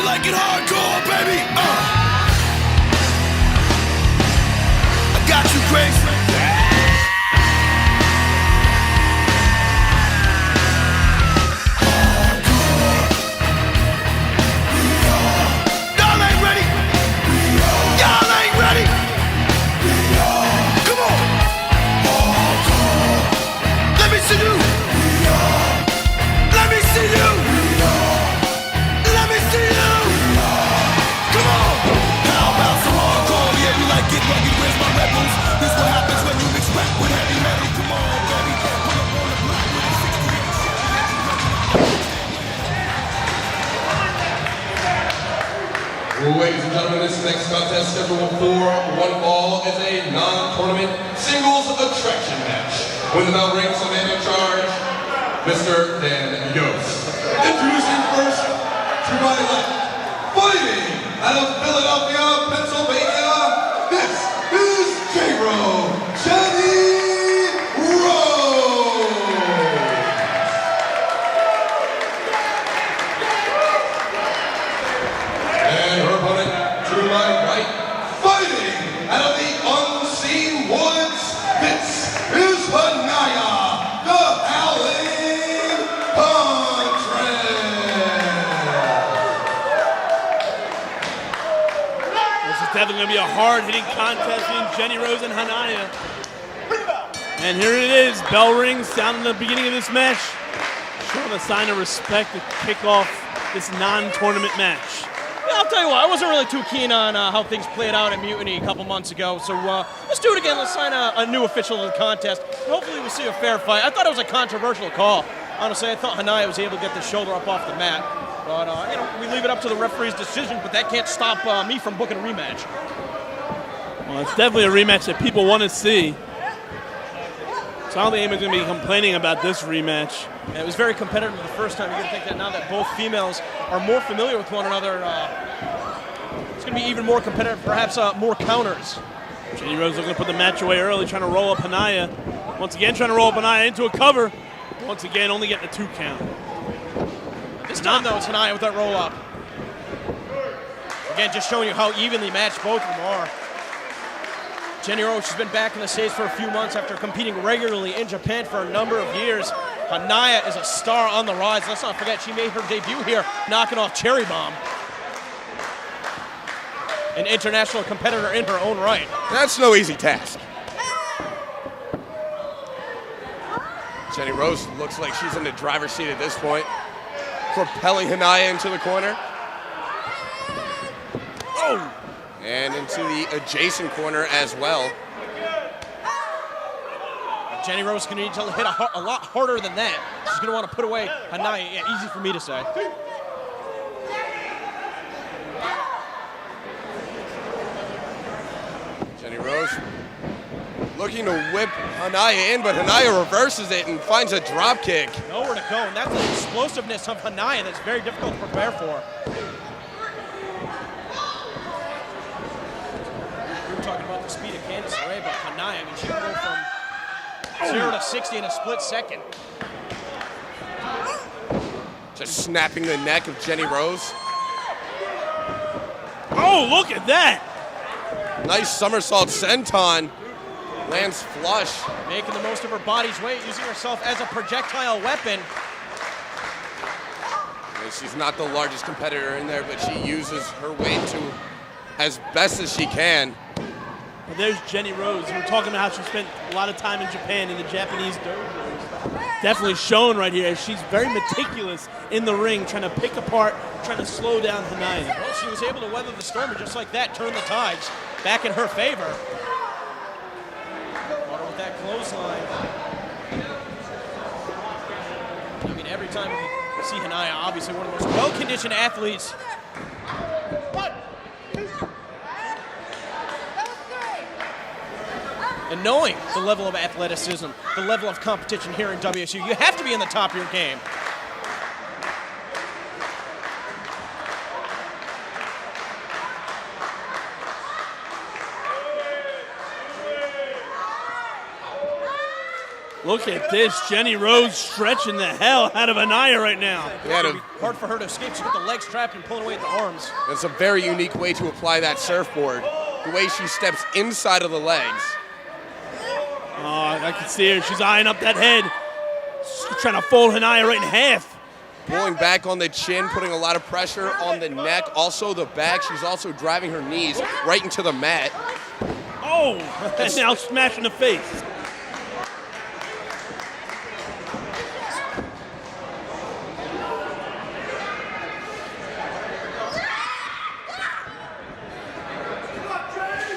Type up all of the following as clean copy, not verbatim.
like it hardcore, baby. I got you, Grace. Y'all ain't ready. Y'all ain't ready. Come on. Let me see you. Let me see you. Let me see you. Come on. How about some hardcore? Yeah, we like it rugged. Where's my rebels? This what happens when you mix rap with heavy metal. Come on, baby. Pull up on the block with a 68 Ladies and gentlemen, this next contest, scheduled for one fall, is a non-tournament singles attraction match. With the bell rings, the man in charge, Mr. Dan Yost. Introducing first, to my left, fighting out of Philadelphia, Pennsylvania, this is J-Ro, Jenny Rose. And her opponent, to my right, fighting out of the unseen woods, this is Hanaya, the Howling Contract. This is definitely going to be a hard-hitting contest between Jenny Rose and Hanaya. And here it is, bell rings down in the beginning of this match. Showing a sign of respect to kick off this non-tournament match. Yeah, I'll tell you what, I wasn't really too keen on how things played out at Mutiny a couple months ago, so let's do it again. Let's sign a new official to the contest. Hopefully we'll see a fair fight. I thought it was a controversial call. Honestly, I thought Hanaya was able to get the shoulder up off the mat. But, we leave it up to the referee's decision, but that can't stop me from booking a rematch. Well, it's definitely a rematch that people want to see. So I don't think anyone's going to be complaining about this rematch. And it was very competitive the first time. You're going to think that now that both females are more familiar with one another, it's going to be even more competitive, perhaps more counters. Jenny Rose looking to put the match away early, trying to roll up Hanaya. Once again, trying to roll up Hanaya into a cover. Once again, only getting a 2 count. This time, though, it's Hanaya with that roll-up. Again, just showing you how evenly matched both of them are. Jenny Rose has been back in the States for a few months after competing regularly in Japan for a number of years. Hanaya is a star on the rise. Let's not forget, she made her debut here, knocking off Cherry Bomb. An international competitor in her own right. That's no easy task. Jenny Rose looks like she's in the driver's seat at this point, propelling Hanaya into the corner. Oh! And into the adjacent corner as well. Jenny Rose is going to need to hit a lot harder than that. She's going to want to put away Hanaya. Yeah, easy for me to say. Jenny Rose looking to whip Hanaya in, but Hanaya reverses it and finds a drop kick. Nowhere to go, and that's the explosiveness of Hanaya that's very difficult to prepare for. We were talking about the speed of Candice LeRae, but Hanaya, she can go from 0 to 60 in a split second. Just snapping the neck of Jenny Rose. Oh, look at that! Nice somersault senton. Lands flush. Making the most of her body's weight, using herself as a projectile weapon. She's not the largest competitor in there, but she uses her weight to as best as she can. Well, there's Jenny Rose. We were talking about how she spent a lot of time in Japan in the Japanese dojos. Definitely shown right here as she's very meticulous in the ring, trying to pick apart, trying to slow down Hanaya. Well, she was able to weather the storm and just like that, turn the tides back in her favor. With that clothesline. I mean, every time we see Hanaya, obviously one of the most well-conditioned athletes. And knowing the level of athleticism, the level of competition here in WSU, you have to be in the top of your game. Look at this. Jenny Rose stretching the hell out of Hanaya right now. It's hard for her to escape. She's got the legs trapped and pulling away at the arms. It's a very unique way to apply that surfboard. The way she steps inside of the legs. Oh, I can see her. She's eyeing up that head. She's trying to fold Hanaya right in half. Pulling back on the chin, putting a lot of pressure on the neck, also the back. She's also driving her knees right into the mat. Oh, and now smashing the face.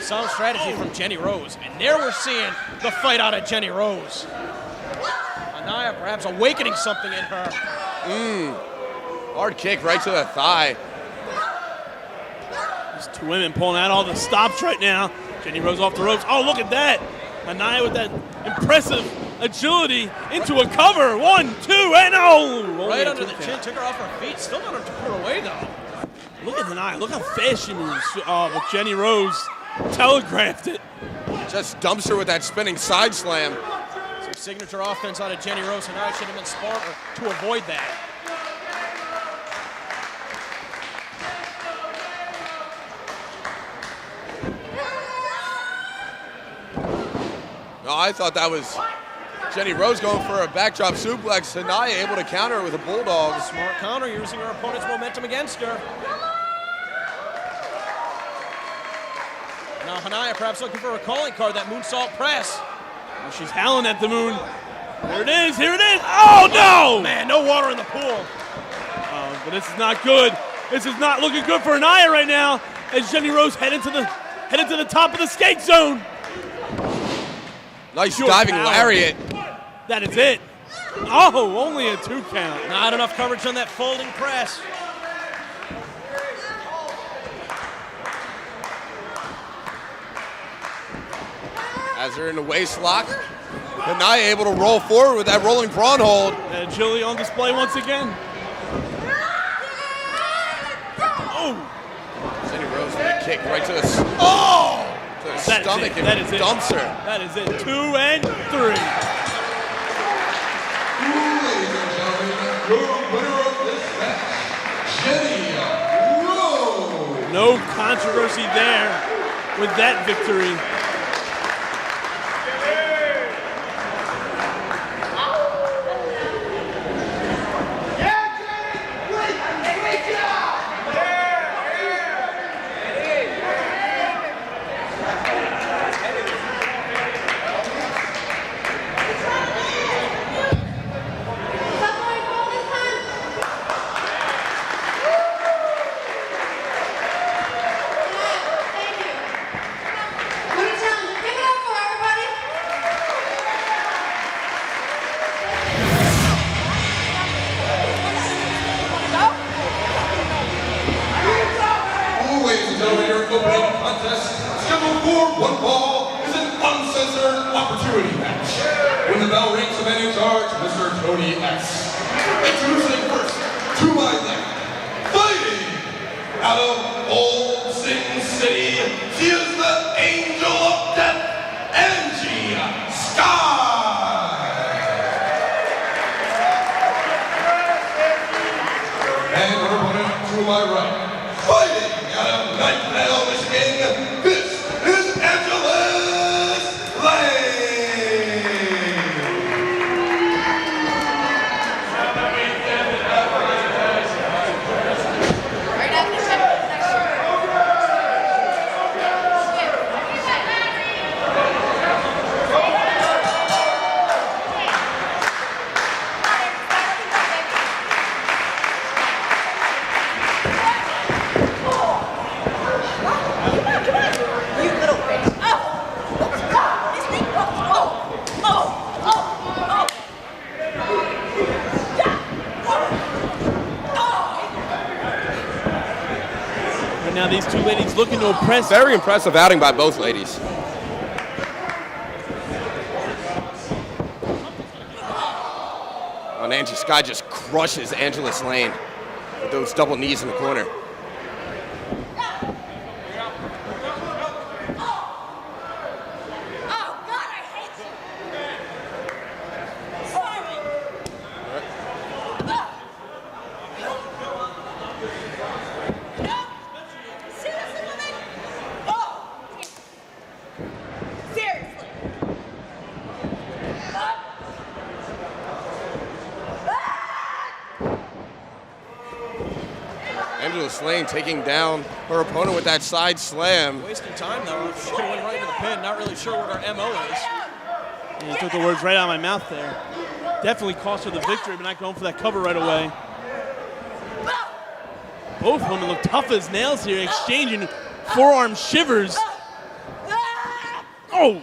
Sound strategy from Jenny Rose. And there we're seeing the fight out of Jenny Rose. Hanaya perhaps awakening something in her. Hard kick right to the thigh. These two women pulling out all the stops right now. Jenny Rose off the ropes. Oh, look at that. Hanaya with that impressive agility into a cover. 1, 2, and oh! Right under the chin, took her off her feet. Still got her to put her away, though. Look at Hanaya. Look how fast she moves. Oh, but Jenny Rose telegraphed it. Just dumps her with that spinning side slam. Some signature offense out of Jenny Rose. Hanaya should have been smart to avoid that. No, I thought that was Jenny Rose going for a backdrop suplex. Hanaya able to counter with a bulldog. Smart counter, using her opponent's momentum against her. Now Hanaya perhaps looking for a calling card, that moonsault press. And she's howling at the moon. There it is, here it is. Oh, no! Man, no water in the pool. But this is not good. This is not looking good for Hanaya right now as Jenny Rose headed to the top of the skate zone. Nice Pure diving power. lariat. That is it. Oh, only a 2 count. Not enough coverage on that folding press. As they're in the waist lock, Hanaya able to roll forward with that rolling prawn hold. Agility on display once again. Oh! Jenny Rose with a kick right to the That stomach is it. and That is it. dumps her. That is it. 2 and 3. Ladies and gentlemen, your winner of this match, Jenny Rose. No controversy there with that victory. Ladies and gentlemen, your opening contest, scheduled for one fall, is an uncensored opportunity match. When the bell rings, the man in charge, Mr. Tony X. Introducing first, to my left, fighting out of Old Sin City, she is the Angel of Death, Angie Sky. And her opponent to my right, fighting out of Knightdale, Michigan, this is Angelus Lane. And now these two ladies looking to impress. Very impressive outing by both ladies. And Angie Sky just crushes Angelus Lane with those double knees in the corner. Angelus Lane taking down her opponent with that side slam. Wasting time, though. She could have went right into the pin. Not really sure what her MO is. You took the words right out of my mouth there. Definitely cost her the victory, but not going for that cover right away. Both women look tough as nails here, exchanging forearm shivers. Oh!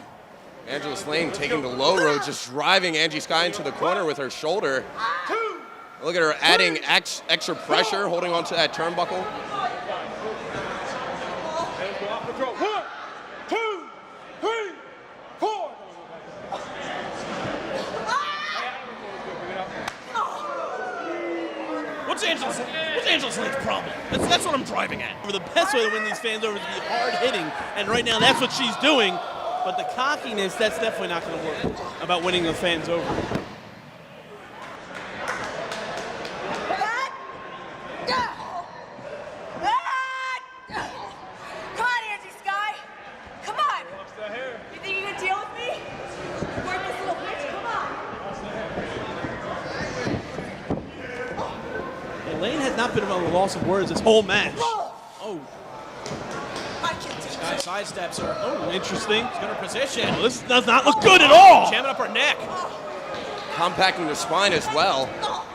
Angelus Lane taking the low road, just driving Angie Sky into the corner with her shoulder. Look at her adding extra pressure, holding onto that turnbuckle. 1, 2, 3, 4. What's Angelus Lane's problem? That's what I'm driving at. The best way to win these fans over is to be hard hitting, and right now that's what she's doing. But the cockiness, that's definitely not going to work about winning the fans over. Come on, Angie Sky. Come on. You think you can deal with me? Work this little bitch. Come on. Elaine has not been about the loss of words this whole match. Oh. I can do Sky sidesteps her. Oh, interesting. She's got her position. Well, this does not look good at all. Jamming up her neck. Compacting the spine as well. Got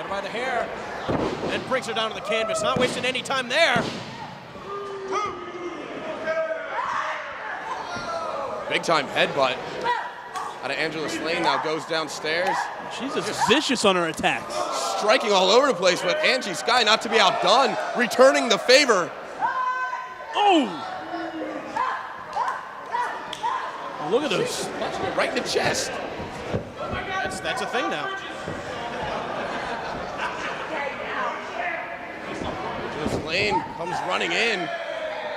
her by the hair. And brings her down to the canvas. Not wasting any time there. Big time headbutt. Out of Angelus Lane now goes downstairs. She's just vicious on her attacks. Striking all over the place, but Angie Sky not to be outdone. Returning the favor. Oh! Look at those. Right in the chest. That's a thing now. Angelus Lane comes running in.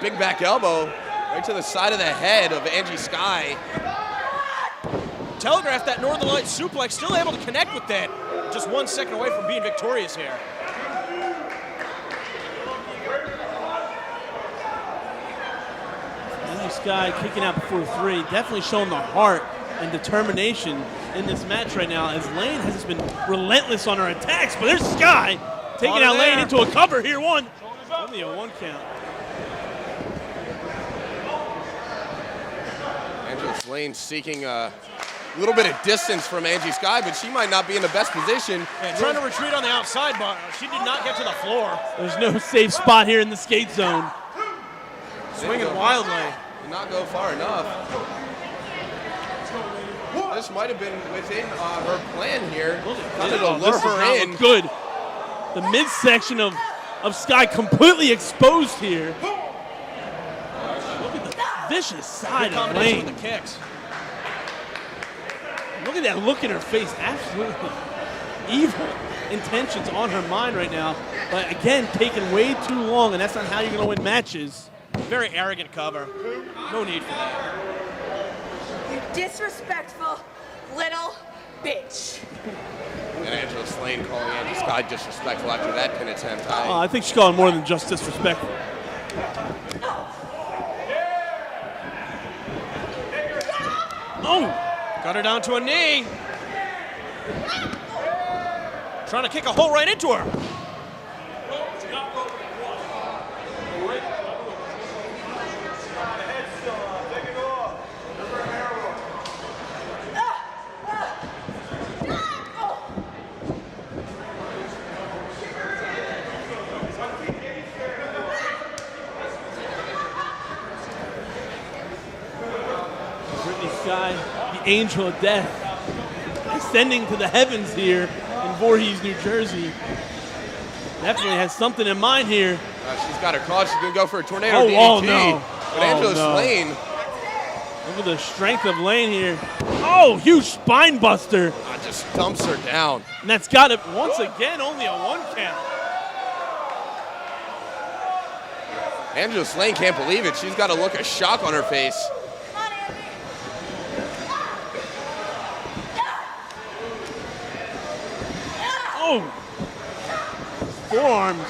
Big back elbow right to the side of the head of Angie Sky. Telegraphed that Northern Lights suplex, still able to connect with that. Just 1 second away from being victorious here. Angie Sky kicking out before 3, definitely showing the heart and determination in this match right now, as Lane has just been relentless on her attacks. But there's Sky taking out Lane into a cover here. Only a 1 count. Angelus Lane seeking a little bit of distance from Angie Sky, but she might not be in the best position. Yeah, trying to retreat on the outside, but she did not get to the floor. There's no safe spot here in the skate zone. Swinging wildly. Did not go far enough. This might have been within her plan here. Kind of to lure her in. Good. The midsection of Sky completely exposed here. Look at the vicious side Good of combination Lane. with the kicks. Look at that look in her face. Absolutely evil intentions on her mind right now. But again, taking way too long, and that's not how you're going to win matches. Very arrogant cover. No need for that. You disrespectful little bitch. And Angelus Lane calling Angie Sky disrespectful after that pin attempt. I think she's calling more than just disrespectful. Oh! Got her down to a knee. Trying to kick a hole right into her. Sky, the angel of death, ascending to the heavens here in Voorhees, New Jersey. Definitely has something in mind here. She's got her caught. She's going to go for a tornado DDT. Oh, no. But Angelus Lane. Look at the strength of Lane here. Oh, huge spine buster. Just dumps her down. And that's got it once again, only a 1 count. Angelus Lane can't believe it. She's got a look of shock on her face. Oh! Forearms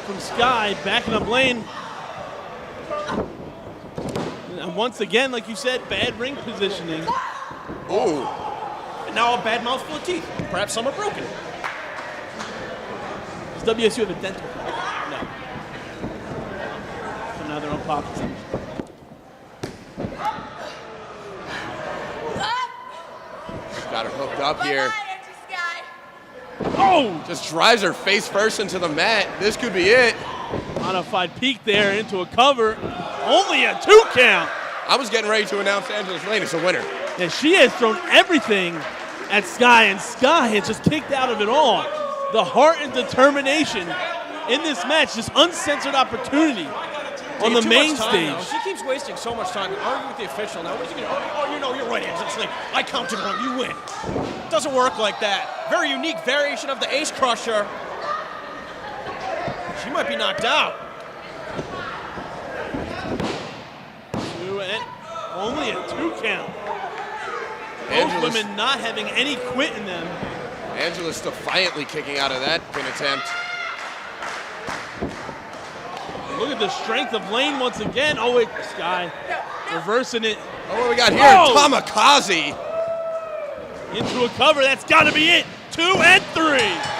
from Sky, backing up Lane. And once again, like you said, bad ring positioning. Ooh. And now a bad mouthful of teeth. Perhaps some are broken. Does WSU have a dental clinic? No. So now they're on pockets. Got her hooked up here. Oh! Just drives her face first into the mat. This could be it. Modified peek there into a cover. Only a 2 count. I was getting ready to announce Angelus Lane as a winner. And she has thrown everything at Sky, and Sky has just kicked out of it all. The heart and determination in this match, this uncensored opportunity on the main stage. She keeps wasting so much time arguing with the official. Now, what's he gonna argue? Oh, you know, you're right, Angelus Lane. I counted wrong. You win. Doesn't work like that. Very unique variation of the Ace Crusher. She might be knocked out. 2 and only a 2 count. Angelus, Both women not having any quit in them. Angelus defiantly kicking out of that pin attempt. Look at the strength of Lane once again. Oh, wait, Sky reversing it. Oh, what do we got here? Oh! Kamikaze. Into a cover. That's got to be it. 2 and 3.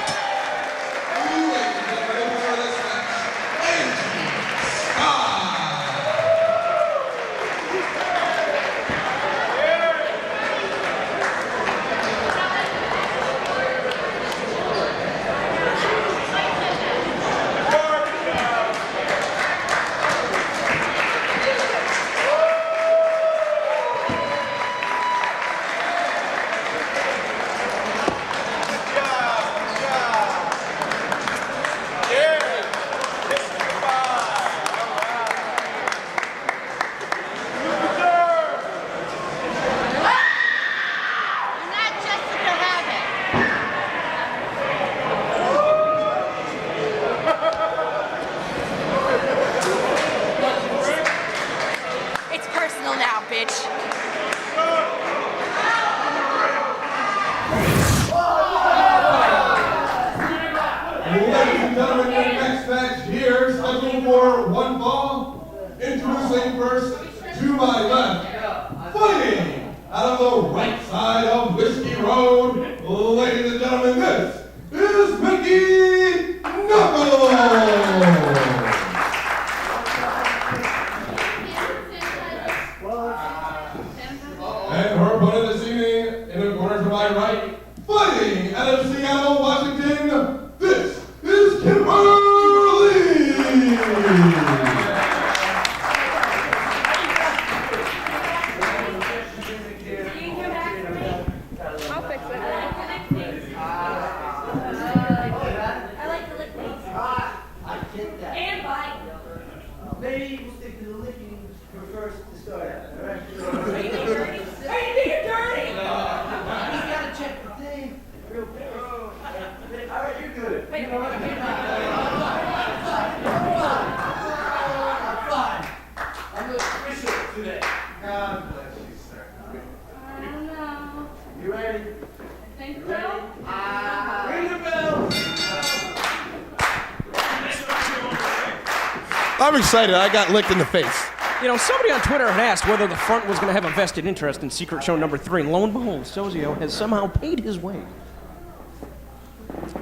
I'm excited. I got licked in the face. You know, somebody on Twitter had asked whether the front was going to have a vested interest in Secret Show number 3, and lo and behold, Sozio has somehow paid his way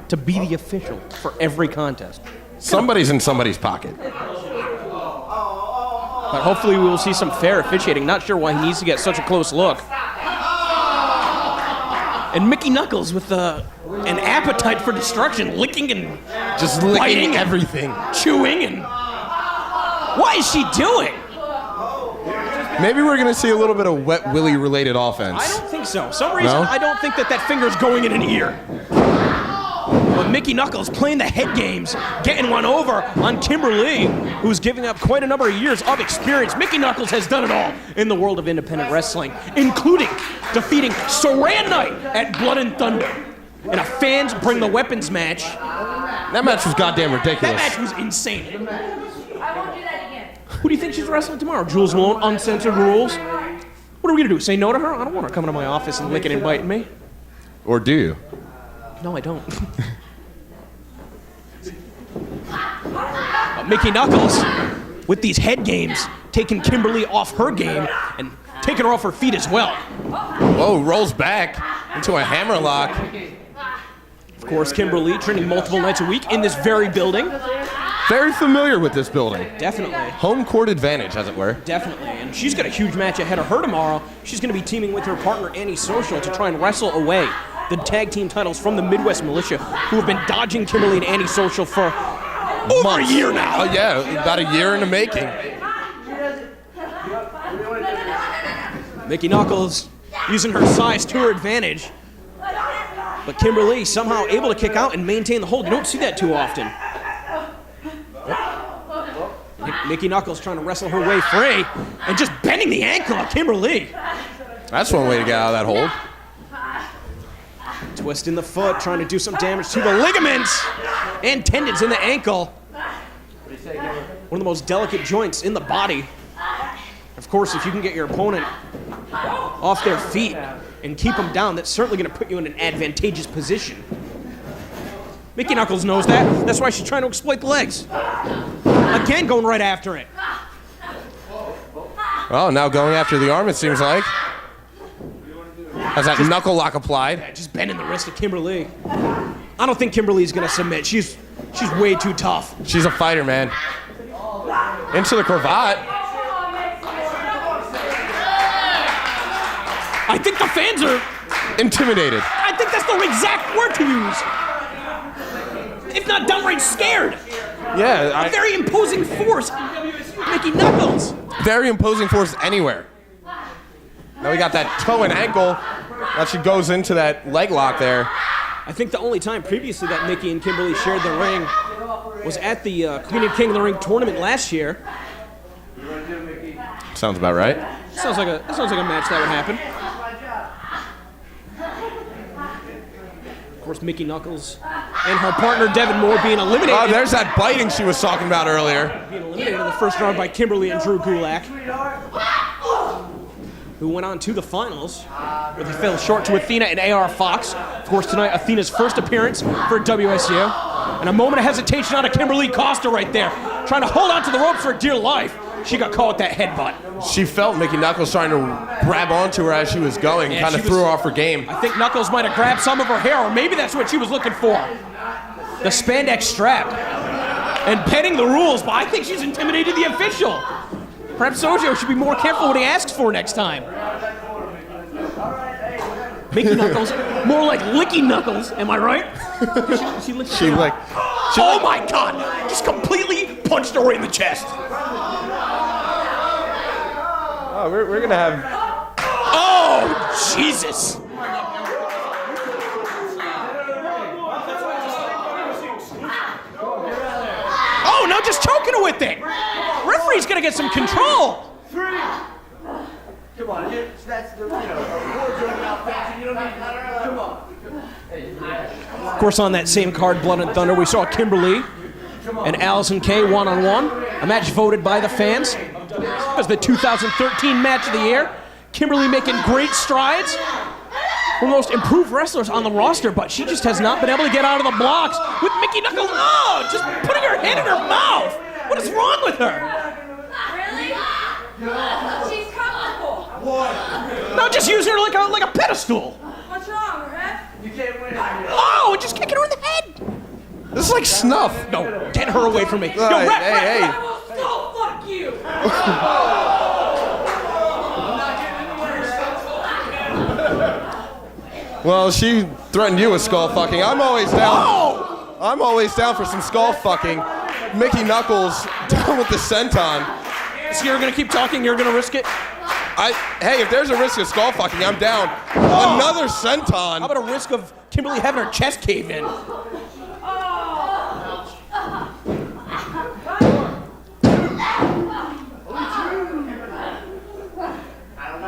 to be the official for every contest. Somebody's in somebody's pocket. But hopefully we will see some fair officiating. Not sure why he needs to get such a close look. And Mickey Knuckles with an appetite for destruction, licking and just licking biting everything. And chewing and... What is she doing? Maybe we're going to see a little bit of Wet Willy-related offense. I don't think so. For some reason, no? I don't think that finger's going in an ear. But Mickey Knuckles playing the head games, getting one over on Kimberly, who's giving up quite a number of years of experience. Mickey Knuckles has done it all in the world of independent wrestling, including defeating Saran Knight at Blood and Thunder in a Fans Bring the Weapons match. That match was goddamn ridiculous. That match was insane. I won't do that again. Who do you think she's wrestling tomorrow? Jules Malone, uncensored rules. What are we gonna do? Say no to her? I don't want her coming to my office and licking and biting me. Or do you? No, I don't. Mickey Knuckles, with these head games, taking Kimberly off her game and taking her off her feet as well. Whoa, rolls back into a hammerlock. course, Kimberly training multiple nights a week in this very building. Very familiar with this building. Definitely. Home court advantage, as it were. Definitely. And she's got a huge match ahead of her tomorrow. She's going to be teaming with her partner, Annie Social, to try and wrestle away the tag team titles from the Midwest Militia, who have been dodging Kimberly and Annie Social for over a year now. Oh, yeah, about a year in the making. Mickey Knuckles using her size to her advantage. But Kimberly somehow able to kick out and maintain the hold. You don't see that too often. Mickey Knuckles trying to wrestle her way free and just bending the ankle of Kimberly. That's one way to get out of that hold. Twisting the foot, trying to do some damage to the ligaments and tendons in the ankle. One of the most delicate joints in the body. Of course, if you can get your opponent off their feet and keep them down, that's certainly going to put you in an advantageous position. Mickey Knuckles knows that. That's why she's trying to exploit the legs. Again, going right after it. Oh, now going after the arm, it seems like. Has that knuckle lock applied? Yeah, just bending the wrist of Kimberly. I don't think Kimberly's going to submit. She's way too tough. She's a fighter, man. Into the cravat. I think the fans are Intimidated. I think that's the exact word to use. If not downright scared. Yeah, A very imposing force. Mickey Knuckles. very imposing force anywhere. Now we got that toe and ankle. That she goes into that leg lock there. I think the only time previously that Mickey and Kimberly shared the ring was at the Queen of King of the Ring tournament last year. Sounds about right. Sounds like a match that would happen. Of course, Mickey Knuckles and her partner Devin Moore being eliminated. Oh, there's that biting she was talking about earlier. Being eliminated in the first round by Kimberly and Drew Gulak, who went on to the finals, where they fell short to Athena and AR Fox. Of course, tonight, Athena's first appearance for WSU. And a moment of hesitation out of Kimberly Costa right there, trying to hold on to the ropes for dear life. She got caught with that headbutt. She felt Mickey Knuckles trying to grab onto her as she was going, Yeah, kind of threw her off her game. I think Knuckles might have grabbed some of her hair, or maybe that's what she was looking for. The spandex strap. And petting the rules, but I think she's intimidated the official. Perhaps Sojo should be more careful what he asks for next time. Mickey Knuckles, more like Licky Knuckles, am I right? She like, oh my God! Just completely punched her right in the chest. oh, we're gonna have. Oh, Jesus! Oh, now just choking her with it! Referee's gonna get some control! Come on, that's the, wardrobe malfunction. You don't need to, come on. Of course, on that same card, Blood and Thunder, we saw Kimberly and Allison Kay one-on-one. A match voted by the fans. It was the 2013 match of the year. Kimberly making great strides. One of the most improved wrestlers on the roster, but she just has not been able to get out of the blocks with Mickey Knuckles. Oh, just putting her head in her mouth. What is wrong with her? Really? She's comfortable. No, just using her like a pedestal. What's wrong, Ref? You can't win. Oh, just kicking her in the head. This is like snuff. No, get her away from me. Yo, Hey, ref, hey, ref, hey. I will so fuck you. Well, she threatened you with skull fucking. I'm always down. Oh! I'm always down for some skull fucking. Mickey Knuckles down with the senton. So you're gonna keep talking? You're gonna risk it? Hey, if there's a risk of skull fucking, I'm down. Another senton. How about a risk of Kimberly having her chest cave in?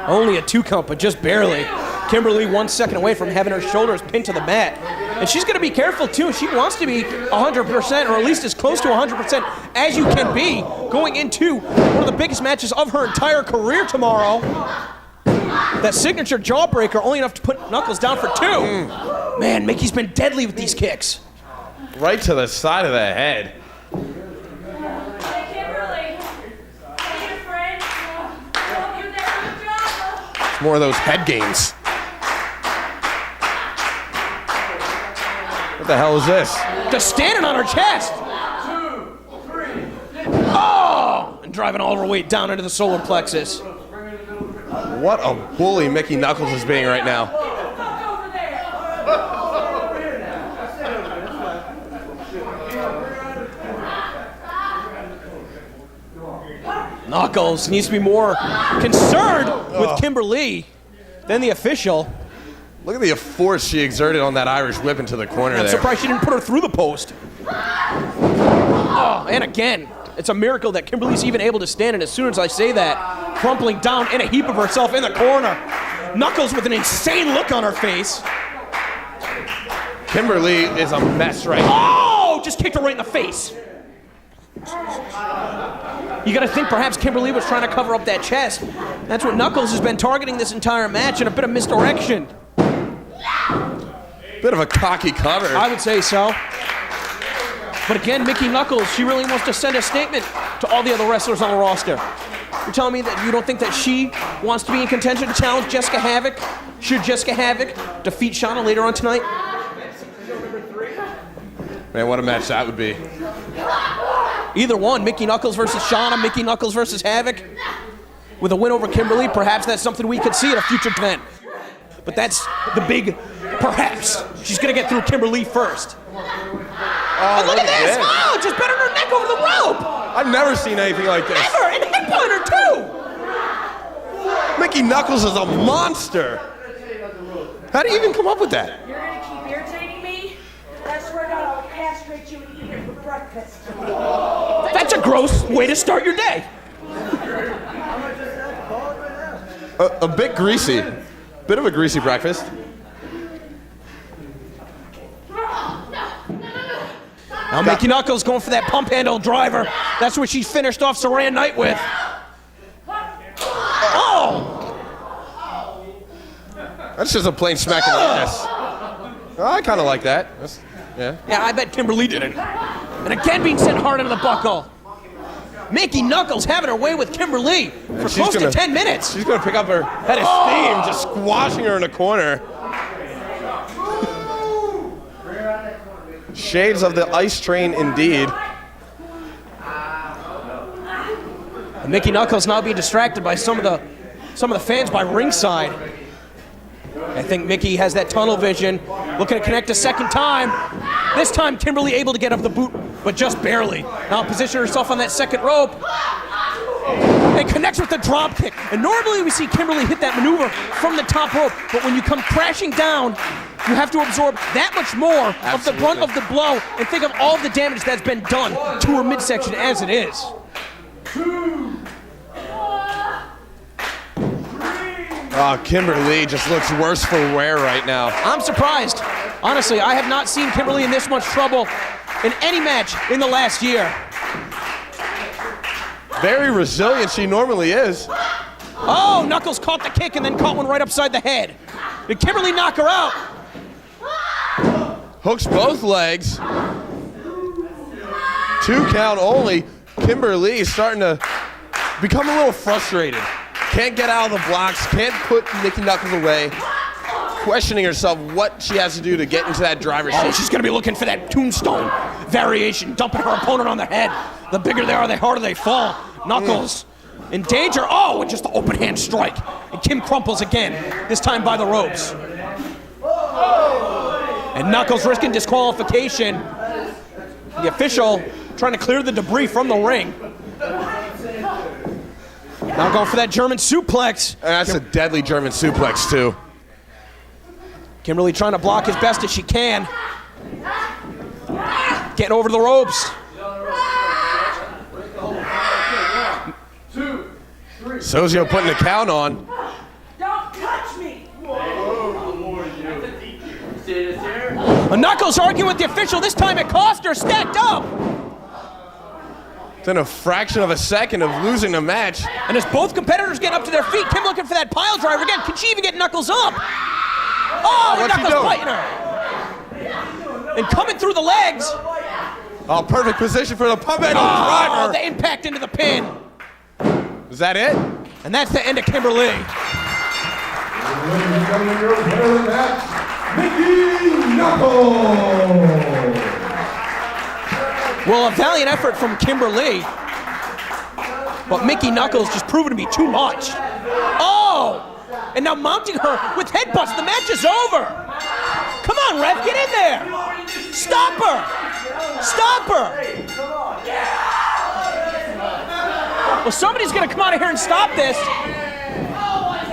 Only a 2 count, but just barely. Kimberly 1 second away from having her shoulders pinned to the mat. And she's going to be careful, too. She wants to be 100%, or at least as close to 100% as you can be, going into one of the biggest matches of her entire career tomorrow. That signature jawbreaker, only enough to put Knuckles down for 2. Man, Mickey's been deadly with these kicks. Right to the side of the head. Hey, Kimberly. Hey, your friend. I hope you're there for the job. It's more of those head games. the hell is this? Just standing on her chest. 2, 3. Oh! And driving all of her weight down into the solar plexus. What a bully Mickey Knuckles is being right now. Knuckles needs to be more concerned with Kimberly than the official. Look at the force she exerted on that Irish whip into the corner I'm there. surprised she didn't put her through the post. Oh, and again, it's a miracle that Kimberly's even able to stand, and as soon as I say that, crumpling down in a heap of herself in the corner. Knuckles with an insane look on her face. Kimberly is a mess right now. Oh, just kicked her right in the face. You gotta think perhaps Kimberly was trying to cover up that chest. That's what Knuckles has been targeting this entire match, and a bit of misdirection. Bit of a cocky cover. I would say so. But again, Mickey Knuckles, she really wants to send a statement to all the other wrestlers on the roster. You're telling me that you don't think that she wants to be in contention to challenge Jessica Havoc? Should Jessica Havoc defeat Shauna later on tonight? Man, what a match that would be. Either one, Mickey Knuckles versus Shauna, Mickey Knuckles versus Havoc. With a win over Kimberly, perhaps that's something we could see at a future event. But that's the big perhaps. She's gonna get through Kimberly first. Oh, look at this! Oh, just bent her neck over the rope! I've never seen anything like this. Ever! And head pointer too! Mickey Knuckles is a monster. How do you even come up with that? You're gonna keep irritating me? I swear to God, I'll castrate you and eat it for breakfast. That's a gross way to start your day. A bit greasy. Bit of a greasy breakfast. Now Mickey Knuckles going for that pump handle driver. That's what she finished off Saran Knight with. Oh! That's just a plain smack in the ass. I kind of like that. Yeah. Yeah, I bet Kimberly didn't. And again being sent hard into the buckle. Mickey Knuckles having her way with Kimberly for close to 10 minutes. She's going to pick up her head of steam, just squashing her in the corner. Shades of the ice train indeed. And Mickey Knuckles now being distracted by some of the fans by ringside. I think Mickey has that tunnel vision, looking to connect a second time. This time Kimberly able to get up the boot, but just barely. Now position herself on that second rope. And connects with the drop kick. And normally we see Kimberly hit that maneuver from the top rope, but when you come crashing down, you have to absorb that much more of the brunt of the blow, and think of all the damage that's been done to her midsection as it is. 2, 3. Kimberly just looks worse for wear right now. I'm surprised. Honestly, I have not seen Kimberly in this much trouble in any match in the last year. Very resilient she normally is. Oh, Knuckles caught the kick and then caught one right upside the head. Did Kimberly knock her out? Hooks both legs. 2 count only. Kimberly is starting to become a little frustrated. Can't get out of the blocks, can't put Mickey Knuckles away. Questioning herself what she has to do to get into that driver's seat. Oh, she's gonna be looking for that tombstone variation, dumping her opponent on the head. The bigger they are, the harder they fall. Knuckles in danger. Oh, and just the open hand strike. And Kim crumples again, this time by the ropes. And Knuckles risking disqualification. The official trying to clear the debris from the ring. Now going for that German suplex. And that's a deadly German suplex too. Kimberly trying to block as best as she can. Getting over the ropes. 2, 3. Sozio putting the count on. Don't touch me! Knuckles arguing with the official. This time it cost her. Stacked up. Within a fraction of a second of losing the match. And as both competitors get up to their feet, Kim looking for that pile driver again. Can she even get Knuckles up? Oh, What's he Knuckles doing? fighting her. And coming through the legs. Oh, perfect position for the pump handle Oh, driver. the impact into the pin. Is that it? And that's the end of Kimberly. Ladies and gentlemen, your winner of the match, Well, a valiant effort from Kimberly, but Mickey Knuckles just proven to be too much. Oh! And now mounting her with headbutts. The match is over. Come on, ref, get in there. Stop her. Stop her. Well, somebody's going to come out of here and stop this.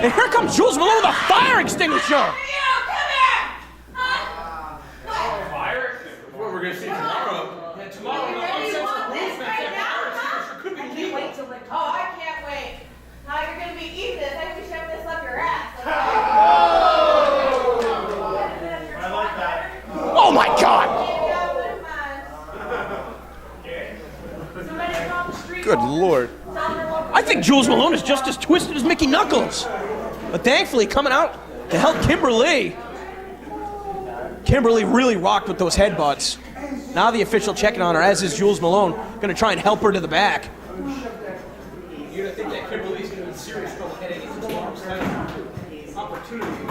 And here comes Jules Malone with a fire extinguisher. What we're going to see tomorrow. Yeah, tomorrow. Oh, I can't wait. How you're going to be eating this? I think we should have this up your ass. I like that. Oh, my God. Good Lord. I think Jules Malone is just as twisted as Mickey Knuckles. But thankfully, coming out to help Kimberly. Kimberly really rocked with those headbutts. Now the official checking on her, as is Jules Malone, going to try and help her to the back. You're going to think that Kimberly's going to be in serious trouble heading into tomorrow's opportunity.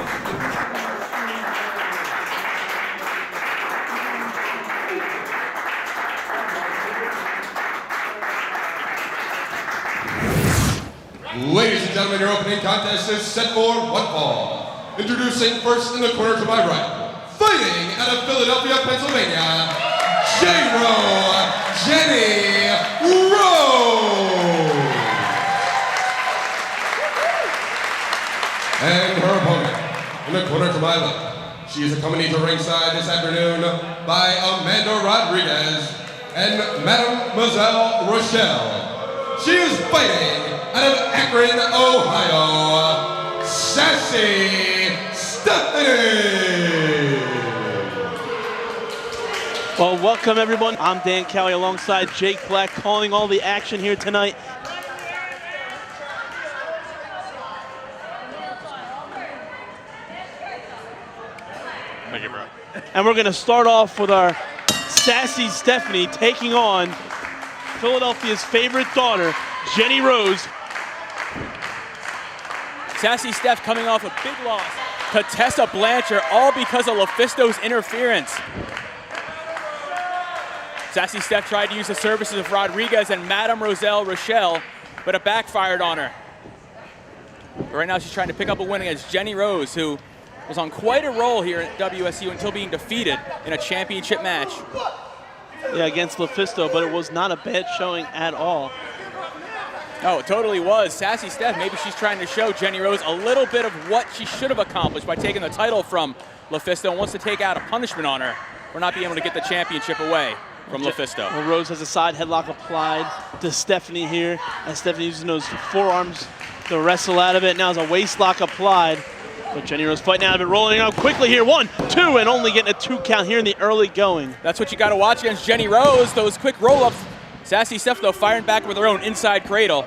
Ladies and gentlemen, your opening contest is set for one fall. Introducing first in the corner to my right, fighting out of Philadelphia, Pennsylvania, Jenny Rose. And her opponent in the corner to my left, she is accompanied to ringside this afternoon by Amanda Rodriguez and Mademoiselle Rochelle. She is fighting out of Akron, Ohio, Sassy Stephanie. Well, welcome everyone. I'm Dan Cowie alongside Jake Black, calling all the action here tonight. Thank you, bro. And we're going to start off with our Sassy Stephanie taking on Philadelphia's favorite daughter, Jenny Rose. Sassy Steph coming off a big loss to Tessa Blanchard, all because of LuFisto's interference. Sassy Steph tried to use the services of Rodriguez and Mademoiselle Rochelle, but it backfired on her. But right now she's trying to pick up a win against Jenny Rose, who was on quite a roll here at WSU until being defeated in a championship match. Yeah, against LuFisto, but it was not a bad showing at all. Oh, it totally was. Sassy Steph, maybe she's trying to show Jenny Rose a little bit of what she should have accomplished by taking the title from LuFisto and wants to take out a punishment on her for not being able to get the championship away from LuFisto. Well, Rose has a side headlock applied to Stephanie here, and Stephanie using those forearms to wrestle out of it. Now there's a waist lock applied, but Jenny Rose fighting out of it, rolling out quickly here. 1, 2, and only getting a 2 count here in the early going. That's what you got to watch against Jenny Rose, those quick roll-ups. Sassy Steph, though, firing back with her own inside cradle.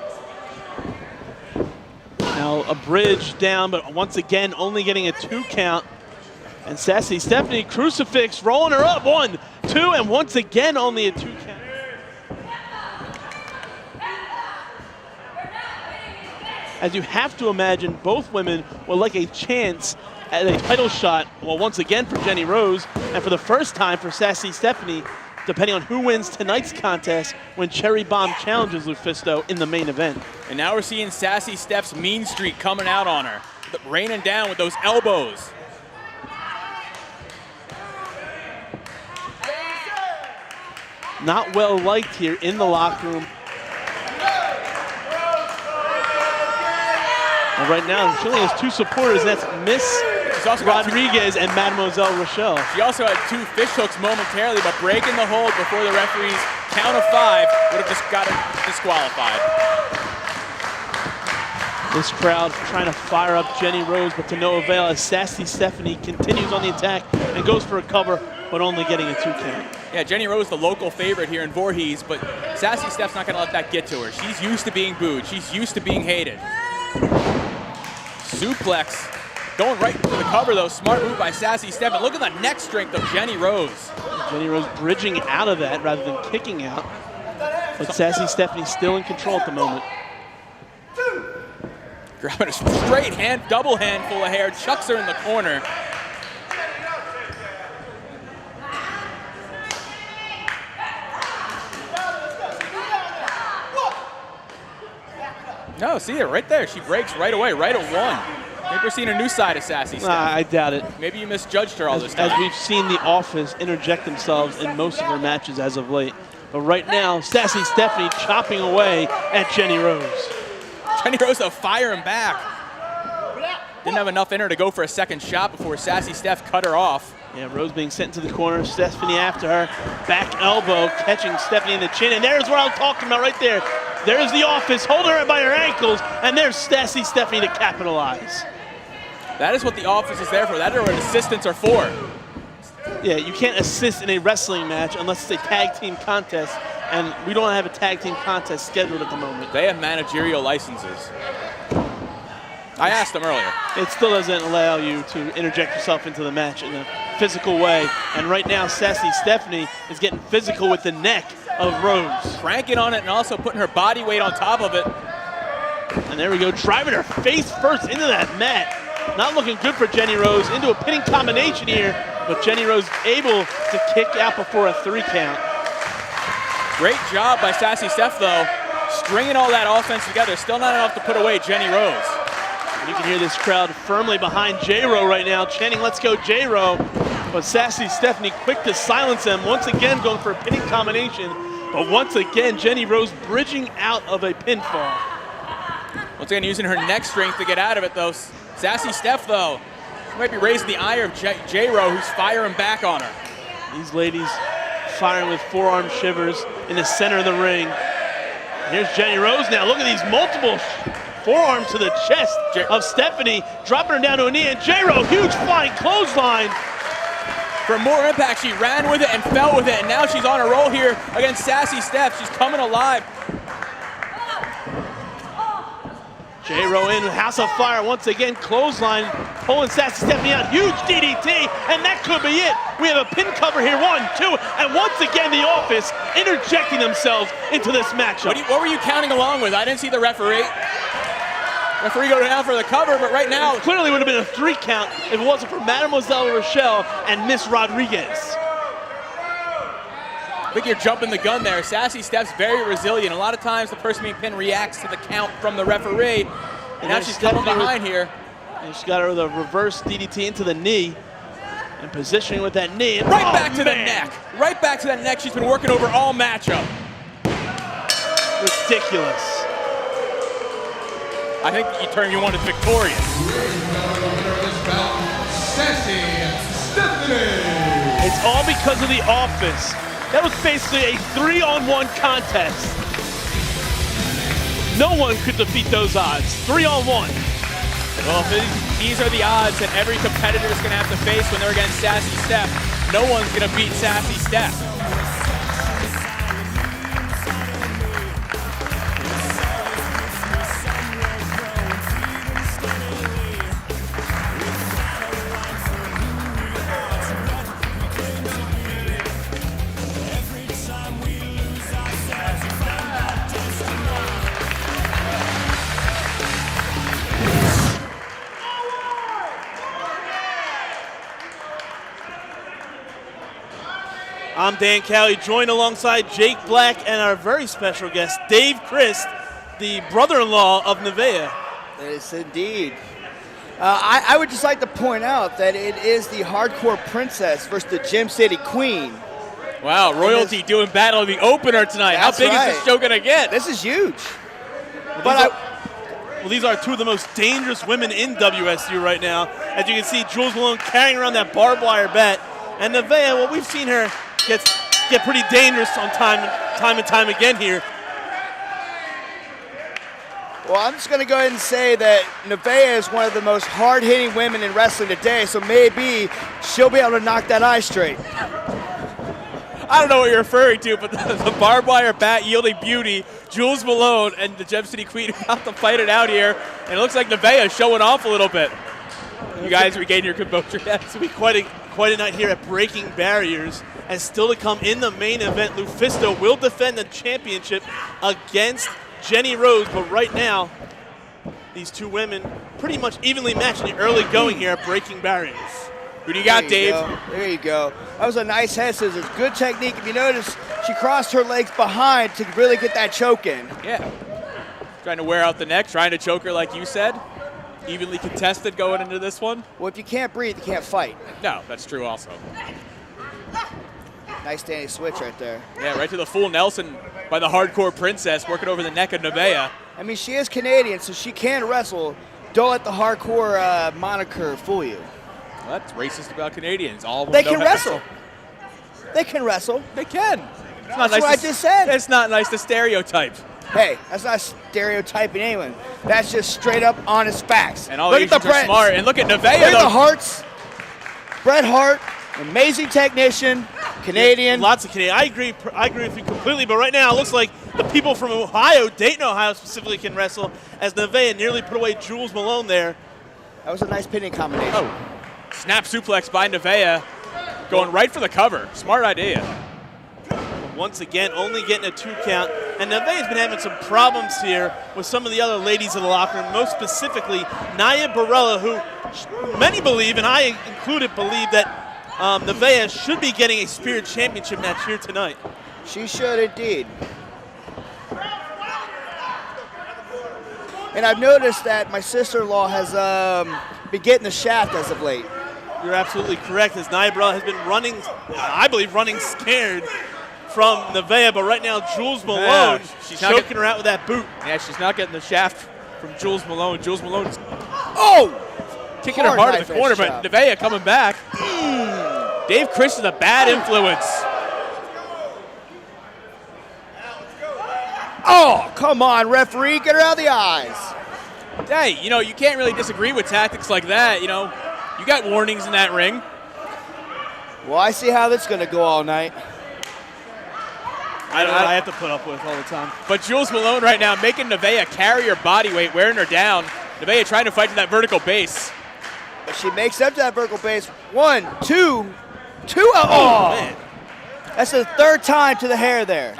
Now a bridge down, but once again only getting a 2 count. And Sassy Stephanie, crucifix, rolling her up. 1, 2, and once again only a 2 count. As you have to imagine, both women would like a chance at a title shot, well, once again for Jenny Rose, and for the first time for Sassy Stephanie, depending on who wins tonight's contest when Cherry Bomb challenges LuFisto in the main event. And now we're seeing Sassy Steph's mean streak coming out on her, raining down with those elbows. Not well liked here in the locker room. Well, right now, she only has 2 supporters, and that's Miss Rodriguez and Mademoiselle Rochelle. She also had 2 fish hooks momentarily, but breaking the hold before the referee's count of 5 would have just got her disqualified. This crowd trying to fire up Jenny Rose, but to no avail as Sassy Stephanie continues on the attack and goes for a cover, but only getting a 2 count. Yeah, Jenny Rose, the local favorite here in Voorhees, but Sassy Steph's not going to let that get to her. She's used to being booed. She's used to being hated. Suplex. Going right into the cover, though. Smart move by Sassy Steph. And look at the neck strength of Jenny Rose. Jenny Rose bridging out of that rather than kicking out. But Sassy Stephanie still in control at the moment. Grabbing a straight hand, double handful of hair, chucks her in the corner. No, see it right there. She breaks right away, right at 1. Maybe we're seeing a new side of Sassy Steph. I doubt it. Maybe you misjudged her all this time. As we've seen the Office interject themselves in most of their matches as of late. But right now, Sassy Stephanie chopping away at Jenny Rose. Jenny Rose though firing back. Didn't have enough in her to go for a second shot before Sassy Steph cut her off. Yeah, Rose being sent into the corner, Stephanie after her. Back elbow, catching Stephanie in the chin, and there's what I'm talking about right there. There's the Office, holding her by her ankles, and there's Sassy Stephanie to capitalize. That is what the Office is there for. That is what assistants are for. Yeah, you can't assist in a wrestling match unless it's a tag team contest, and we don't have a tag team contest scheduled at the moment. They have managerial licenses. I asked them earlier. It still doesn't allow you to interject yourself into the match in a physical way, and right now Sassy Stephanie is getting physical with the neck of Rose. Cranking on it and also putting her body weight on top of it. And there we go, driving her face first into that mat. Not looking good for Jenny Rose, into a pinning combination here, but Jenny Rose able to kick out before a 3 count. Great job by Sassy Steph though, stringing all that offense together. Still not enough to put away Jenny Rose. And you can hear this crowd firmly behind J-Ro right now, chanting, "Let's go J-Ro." But Sassy Stephanie quick to silence them, once again going for a pinning combination. But once again, Jenny Rose bridging out of a pinfall. Once again, using her neck strength to get out of it though. Sassy Steph though, she might be raising the ire of J-Ro, who's firing back on her. These ladies firing with forearm shivers in the center of the ring. Here's Jenny Rose now. Look at these multiple forearms to the chest of Stephanie, dropping her down to a knee, and J-Ro, huge flying clothesline. For more impact, she ran with it and fell with it, and now she's on a roll here against Sassy Steph. She's coming alive. J-Ro in, House of Fire once again, clothesline, pulling Sassy Stephanie out, huge DDT, and that could be it. We have a pin cover here, 1, 2, and once again the Office interjecting themselves into this matchup. What were you counting along with? I didn't see the referee. Referee go down for the cover, but right now it clearly would have been a 3 count if it wasn't for Mademoiselle Rochelle and Miss Rodriguez. I think you're jumping the gun there. Sassy Steph's very resilient. A lot of times the person being pinned reacts to the count from the referee. And now she's coming behind here. And she's got her with a reverse DDT into the knee. And positioning with that knee. And right back to the neck. Right back to that neck she's been working over all matchup. Ridiculous. I think the term you want is victorious. Sassy Stephanie. It's all because of the Office. That was basically a 3-on-1 contest. No one could defeat those odds. 3-on-1. Well, these are the odds that every competitor is going to have to face when they're against Sassy Steph. No one's going to beat Sassy Steph. I'm Dan Cowley, joined alongside Jake Black and our very special guest, Dave Christ, the brother-in-law of Navea. Yes, indeed. I would just like to point out that it is the Hardcore Princess versus the Gym City Queen. Wow, royalty doing battle in the opener tonight. How big is this show going to get? This is huge. These are two of the most dangerous women in WSU right now. As you can see, Jules Malone carrying around that barbed wire bat. And Navea, well, we've seen her get pretty dangerous on time and time again here. Well, I'm just going to go ahead and say that Navea is one of the most hard-hitting women in wrestling today, so maybe she'll be able to knock that eye straight. I don't know what you're referring to, but the barbed wire bat yielding beauty, Jules Malone and the Gem City Queen about to fight it out here, and it looks like Navea is showing off a little bit. You guys regain your composure. It's going to be quite a night here at Breaking Barriers. And still to come in the main event, Lufisto will defend the championship against Jenny Rose. But right now, these two women pretty much evenly matched in the early going here at Breaking Barriers. Who do you got, Dave? There you go. That was a nice head scissors. Good technique. If you notice, she crossed her legs behind to really get that choke in. Yeah. Trying to wear out the neck, trying to choke her like you said. Evenly contested going into this one. Well, if you can't breathe, you can't fight. No, that's true also. Nice standing switch right there. Yeah, right to the full Nelson by the Hardcore Princess, working over the neck of Navea. I mean, she is Canadian, so she can wrestle. Don't let the Hardcore moniker fool you. Well, that's racist about Canadians. All of them They don't can have wrestle. They can wrestle. They can. It's not That's nice what I just said. It's not nice to stereotype. Hey, that's not stereotyping anyone. That's just straight up honest facts. And all look Asians at the are Brits. smart. And look at Navea. Look at the Hearts. Bret Hart, amazing technician, Canadian. Lots of Canadian. I agree with you completely. But right now, it looks like the people from Ohio, Dayton, Ohio specifically, can wrestle. As Navea nearly put away Jules Malone there. That was a nice pinning combination. Oh, snap suplex by Navea, going right for the cover. Smart idea. Once again, only getting a 2 count. And Nevea's been having some problems here with some of the other ladies in the locker room, most specifically Naya Barella, who many believe, and I included, believe that Navea should be getting a Spirit Championship match here tonight. She should indeed. And I've noticed that my sister-in-law has been getting the shaft as of late. You're absolutely correct, as Naya Barella has been running, I believe, running scared from Navea, but right now Jules Malone, she's choking her out with that boot. Yeah, she's not getting the shaft from Jules Malone. Jules Malone's kicking her hard in the corner, but Navea coming back. Dave Chris is a bad influence. Oh, come on, referee, get her out of the eyes. Hey, you know, you can't really disagree with tactics like that, you know. You got warnings in that ring. Well, I see how this is going to go all night. I have to put up with all the time. But Jules Malone right now making Navea carry her body weight, wearing her down. Navea trying to fight to that vertical base. But she makes up to that vertical base. 1, 2, 2. Oh, man. That's the 3rd time to the hair there.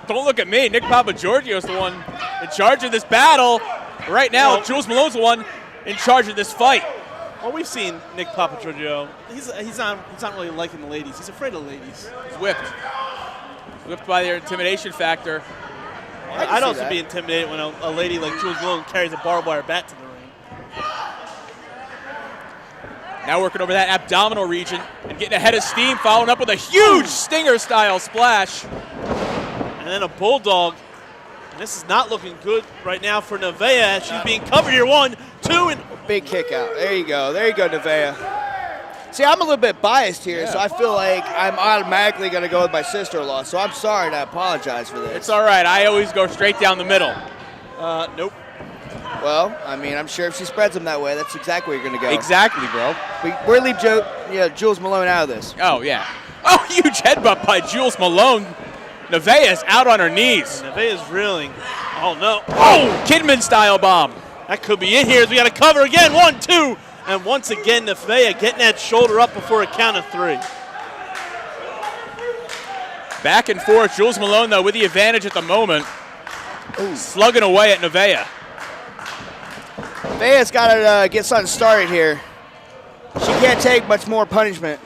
Don't look at me. Nick Papagiorgio is the one in charge of this battle. Right now, Jules Malone's the one in charge of this fight. Well, we've seen Nick Papagiorgio. He's not really liking the ladies. He's afraid of ladies. He's whipped. Whipped by their intimidation factor. I'd also be intimidated when a lady like Jules Malone carries a barbed wire bat to the ring. Now working over that abdominal region and getting ahead of steam, following up with a huge Stinger-style splash. And then a bulldog. And this is not looking good right now for Navea. She's being covered here. 1, 2, and big kick out. There you go. There you go, Navea. See, I'm a little bit biased here, so I feel like I'm automatically going to go with my sister-in-law. So I'm sorry and I apologize for this. It's all right. I always go straight down the middle. Nope. Well, I mean, I'm sure if she spreads them that way, that's exactly where you're going to go. Exactly, bro. We're leave Jules Malone out of this. Oh, yeah. Oh, huge headbutt by Jules Malone. Nevea's out on her knees. Nevea's reeling. Oh, no. Oh, Kidman-style bomb. That could be it here as we got to cover again. 1, 2. And once again, Navea getting that shoulder up before a count of 3. Back and forth. Jules Malone, though, with the advantage at the moment. Ooh. Slugging away at Navea. Nevea's got to get something started here. She can't take much more punishment.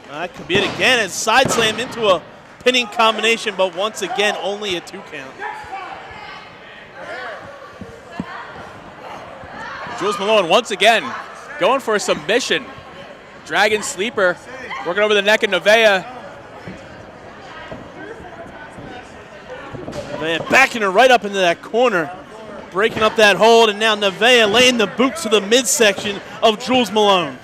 That could be it again as side slam into a pinning combination, but once again, only a 2 count. Jules Malone once again going for a submission. Dragon sleeper working over the neck of Navea. Navea backing her right up into that corner, breaking up that hold, and now Navea laying the boot to the midsection of Jules Malone.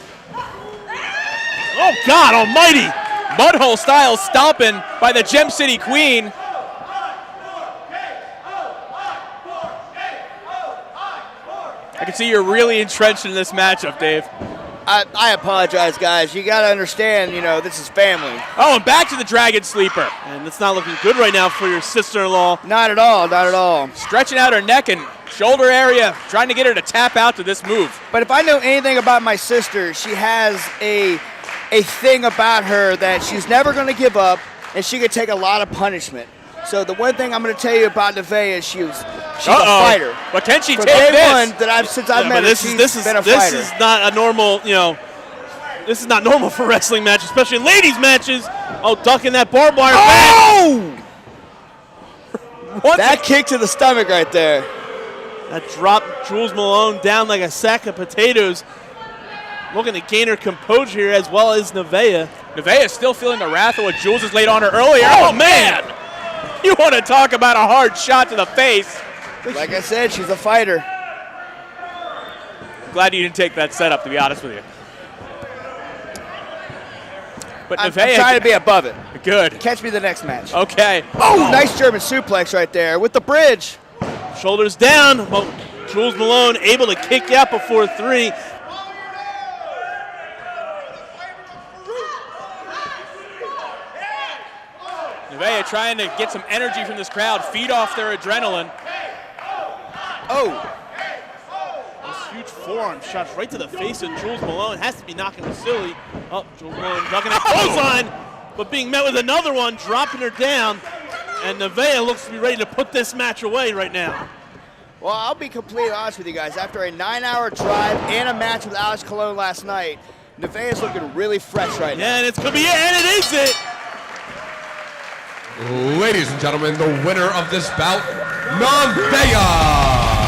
Oh, God almighty! Mudhole style stomping by the Gem City Queen. I can see you're really entrenched in this matchup, Dave. I apologize, guys. You got to understand, this is family. Oh, and back to the Dragon Sleeper. And it's not looking good right now for your sister-in-law. Not at all, not at all. Stretching out her neck and shoulder area, trying to get her to tap out to this move. But if I know anything about my sister, she has a thing about her that she's never going to give up, and she could take a lot of punishment. So the one thing I'm going to tell you about Navea is she's a fighter. But can she From take day this? one that since I've met her, she's been a fighter. This is not a normal, this is not normal for wrestling matches, especially in ladies matches. Oh, ducking that barbed wire back. That kick to the stomach right there. That dropped Jules Malone down like a sack of potatoes. Looking to gain her composure here, as well as Navea. Navea is still feeling the wrath of what Jules has laid on her earlier. Oh, man! You want to talk about a hard shot to the face. Like I said, she's a fighter. Glad you didn't take that setup, to be honest with you. But I'm Navea, trying to be above it. Good. Catch me the next match. Okay. Oh, nice German suplex right there with the bridge. Shoulders down. Well, Jules Malone able to kick out before 3. Navea trying to get some energy from this crowd, feed off their adrenaline. Oh. Those huge forearm shots right to the face of Jules Malone. Has to be knocking her silly. Oh, Jules Malone ducking that clothesline, but being met with another one, dropping her down. And Navea looks to be ready to put this match away right now. Well, I'll be completely honest with you guys. After a 9-hour drive and a match with Alex Colon last night, Nevea's looking really fresh right now. Yeah, and it's going to be it, and it is it. Ladies and gentlemen, the winner of this bout, Navea.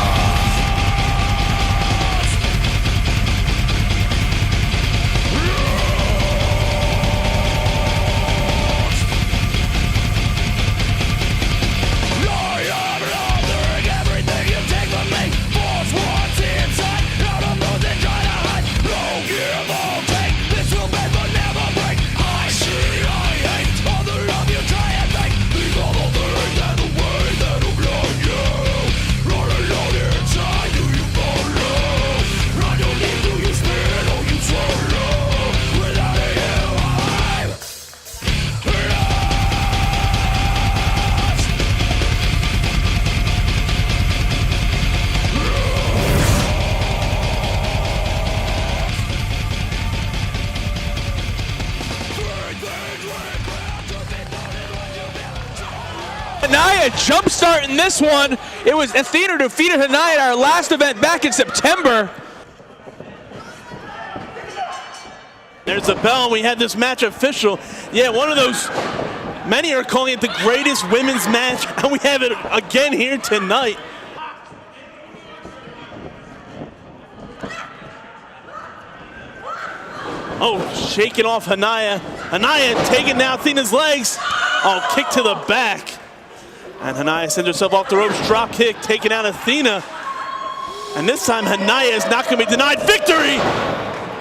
Hanaya jump-starting this one. It was Athena who defeated Hanaya at our last event back in September. There's a bell, and we had this match official. Yeah, one of those, many are calling it the greatest women's match, and we have it again here tonight. Oh, shaking off Hanaya. Hanaya taking down Athena's legs. Oh, kick to the back. And Hanaya sends herself off the ropes, drop kick, taking out Athena. And this time Hanaya is not going to be denied victory.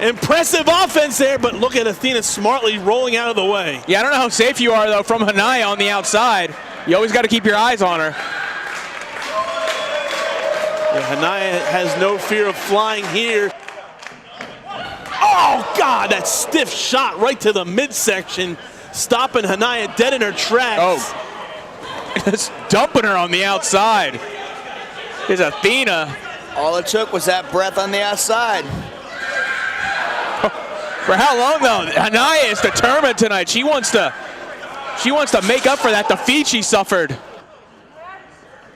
Impressive offense there, but look at Athena smartly rolling out of the way. Yeah, I don't know how safe you are, though, from Hanaya on the outside. You always got to keep your eyes on her. Yeah, Hanaya has no fear of flying here. Oh, God, that stiff shot right to the midsection, stopping Hanaya dead in her tracks. Oh. Just dumping her on the outside. Is Athena. All it took was that breath on the outside. For how long though? Hanaya is determined tonight. She wants to make up for that defeat she suffered.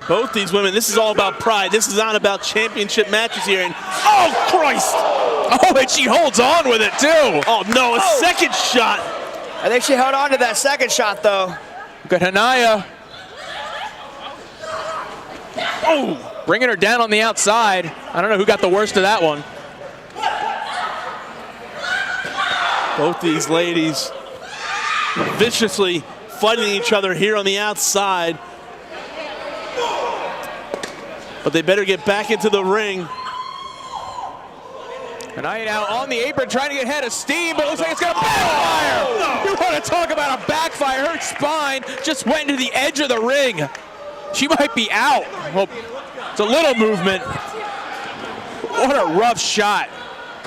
Both these women, this is all about pride. This is not about championship matches here. And oh, Christ! Oh, and she holds on with it too. Oh no, a second shot. I think she held on to that second shot though. Look at Hanaya. Oh, bringing her down on the outside. I don't know who got the worst of that one. Both these ladies viciously fighting each other here on the outside. But they better get back into the ring. Hanaya now on the apron trying to get head of steam, but it looks like it's going to backfire. No. You want to talk about a backfire. Her spine just went into the edge of the ring. She might be out. Well, it's a little movement. What a rough shot.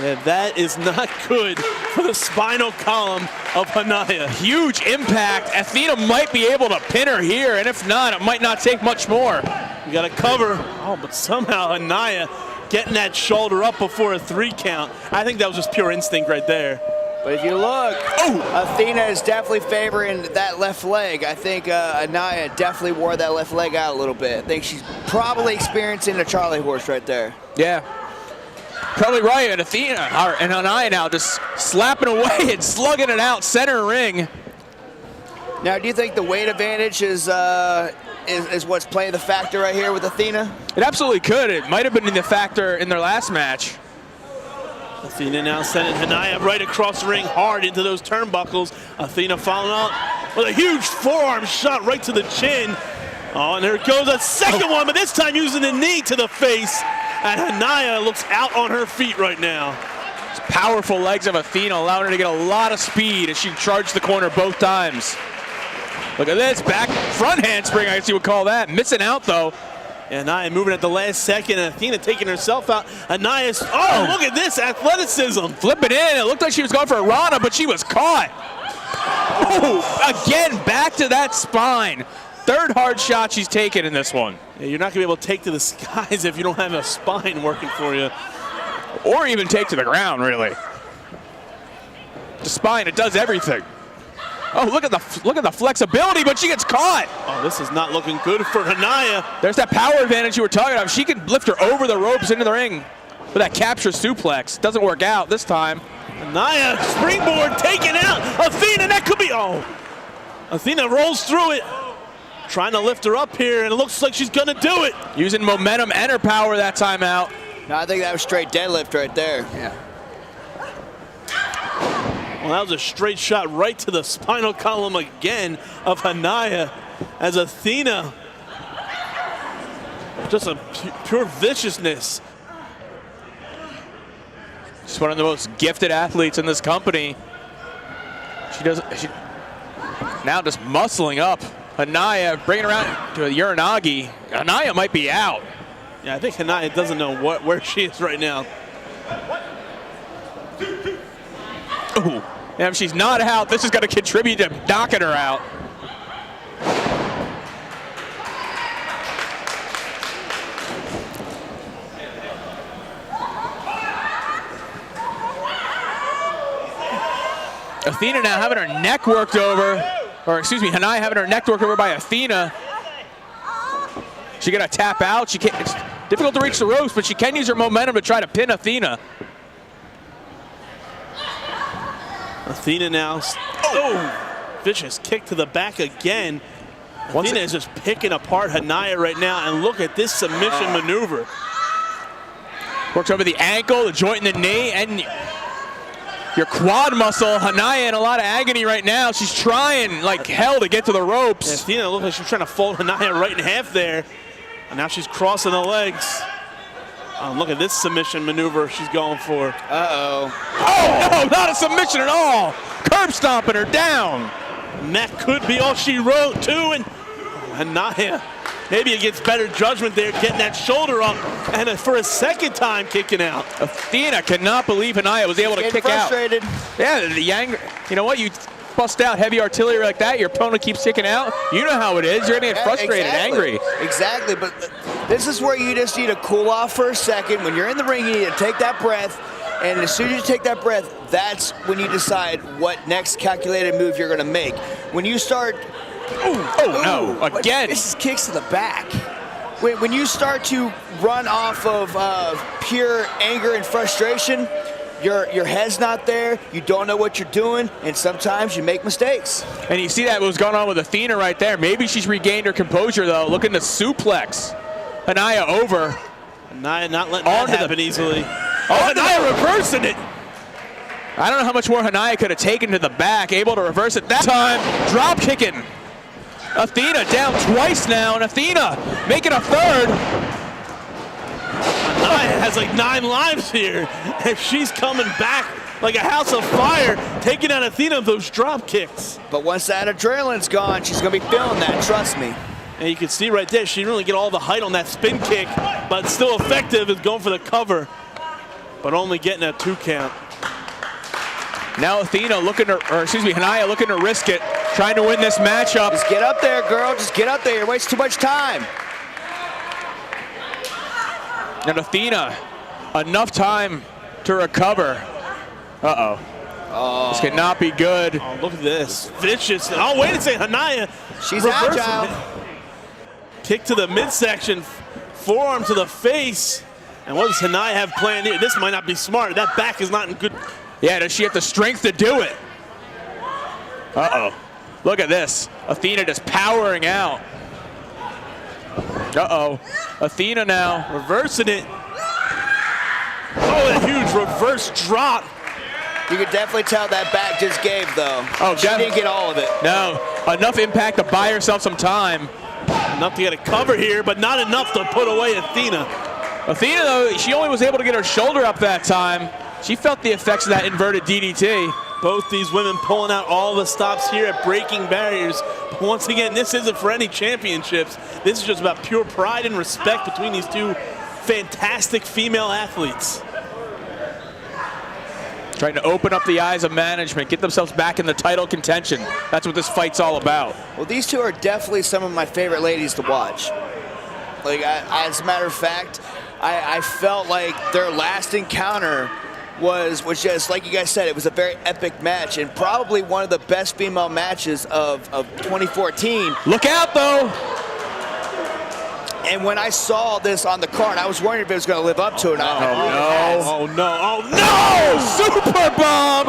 Yeah, that is not good for the spinal column of Hanaya. Huge impact. Athena might be able to pin her here, and if not, it might not take much more. You got to cover. Oh, but somehow Hanaya getting that shoulder up before a 3 count. I think that was just pure instinct right there. But if you look, Athena is definitely favoring that left leg. I think Hanaya definitely wore that left leg out a little bit. I think she's probably experiencing a Charlie horse right there. Yeah, probably right. And Athena and Hanaya now just slapping away and slugging it out center ring. Now, do you think the weight advantage is is what's playing the factor right here with Athena? It absolutely could. It might have been the factor in their last match. Athena now sending Hanaya right across the ring hard into those turnbuckles. Athena following up with a huge forearm shot right to the chin. Oh, and there goes a second one, but this time using the knee to the face. And Hanaya looks out on her feet right now. Powerful legs of Athena allowing her to get a lot of speed as she charged the corner both times. Look at this, back front handspring, I guess you would call that. Missing out though. And Hanaya moving at the last second, and Athena taking herself out. Hanaya's, oh, look at this athleticism. Flipping in, it looked like she was going for a Rana, but she was caught. Oh, again, back to that spine. Third hard shot she's taken in this one. Yeah, you're not gonna be able to take to the skies if you don't have a spine working for you. Or even take to the ground, really. The spine, it does everything. Oh, look at the flexibility, but she gets caught. Oh, this is not looking good for Hanaya. There's that power advantage you were talking about. She can lift her over the ropes into the ring with that capture suplex. Doesn't work out this time. Hanaya, springboard taken out. Athena, that could be, oh. Athena rolls through it. Trying to lift her up here, and it looks like she's gonna do it. Using momentum and her power that time out. No, I think that was straight deadlift right there. Yeah. Well, that was a straight shot right to the spinal column again of Hanaya as Athena, just a pure viciousness. She's one of the most gifted athletes in this company. She now just muscling up. Hanaya bringing her around to a Uranagi. Hanaya might be out. Yeah, I think Hanaya doesn't know where she is right now. Ooh. And if she's not out, this is going to contribute to knocking her out. Athena now having her neck worked over, or excuse me, Hanaya having her neck worked over by Athena. She gonna tap out. She can't. It's difficult to reach the ropes, but she can use her momentum to try to pin Athena. Athena now, oh, vicious kick to the back again. Athena is just picking apart Hanaya right now, and look at this submission maneuver. Works over the ankle, the joint in the knee, and your quad muscle. Hanaya in a lot of agony right now. She's trying like hell to get to the ropes. Yeah, Athena looks like she's trying to fold Hanaya right in half there, and now she's crossing the legs. Look at this submission maneuver she's going for. Uh-oh. Oh, no, not a submission at all. Curb stomping her down. And that could be all she wrote, too. And Hanaya, maybe it gets better judgment there, getting that shoulder up, and for a second time kicking out. Athena cannot believe Hanaya was able to kick frustrated. out. Yeah, the anger. You know what? You bust out heavy artillery like that, your opponent keeps kicking out. You know how it is. You're going to get frustrated, angry. Exactly, but this is where you just need to cool off for a second. When you're in the ring, you need to take that breath, and as soon as you take that breath, that's when you decide what next calculated move you're going to make. When you start... no, again. This is kicks to the back. When you start to run off of pure anger and frustration, your head's not there, you don't know what you're doing, and sometimes you make mistakes. And you see that what was going on with Athena right there. Maybe she's regained her composure, though, looking to suplex Hanaya over. Hanaya not letting that happen easily. Oh, Hanaya reversing it. I don't know how much more Hanaya could have taken to the back, able to reverse it that time. Drop kicking. Athena down twice now, and Athena making a third. Hanaya has like 9 lives here, and she's coming back like a house of fire, taking out Athena with those drop kicks. But once that adrenaline's gone, she's going to be feeling that, trust me. And you can see right there, she didn't really get all the height on that spin kick, but still effective is going for the cover, but only getting a 2 count. Now Athena looking to, or excuse me, Hanaya looking to risk it, trying to win this matchup. Just get up there, girl. Just get up there. You're wasting too much time. And Athena, enough time to recover. Uh-oh. Oh. This cannot be good. Oh, look at this. Vicious. Oh, wait a second. Hanaya. She's reversing agile. it. Kick to the midsection. Forearm to the face. And what does Hanaya have planned here? This might not be smart. That back is not in good. Yeah, does she have the strength to do it? Uh-oh. Look at this. Athena just powering out. Uh-oh. Athena now. Reversing it. Oh, a huge reverse drop. You could definitely tell that back just gave, though. Oh, she didn't get all of it. No, enough impact to buy herself some time. Enough to get a cover here, but not enough to put away Athena. Athena, though, she only was able to get her shoulder up that time. She felt the effects of that inverted DDT. Both these women pulling out all the stops here at breaking barriers. But once again, this isn't for any championships. This is just about pure pride and respect between these two fantastic female athletes. Trying to open up the eyes of management, get themselves back in the title contention. That's what this fight's all about. Well, these two are definitely some of my favorite ladies to watch. Like, as a matter of fact, I felt like their last encounter was just, like you guys said, it was a very epic match and probably one of the best female matches of 2014. Look out, though! And when I saw this on the card, I was worried if it was going to live up to it. Oh, no. Super bomb!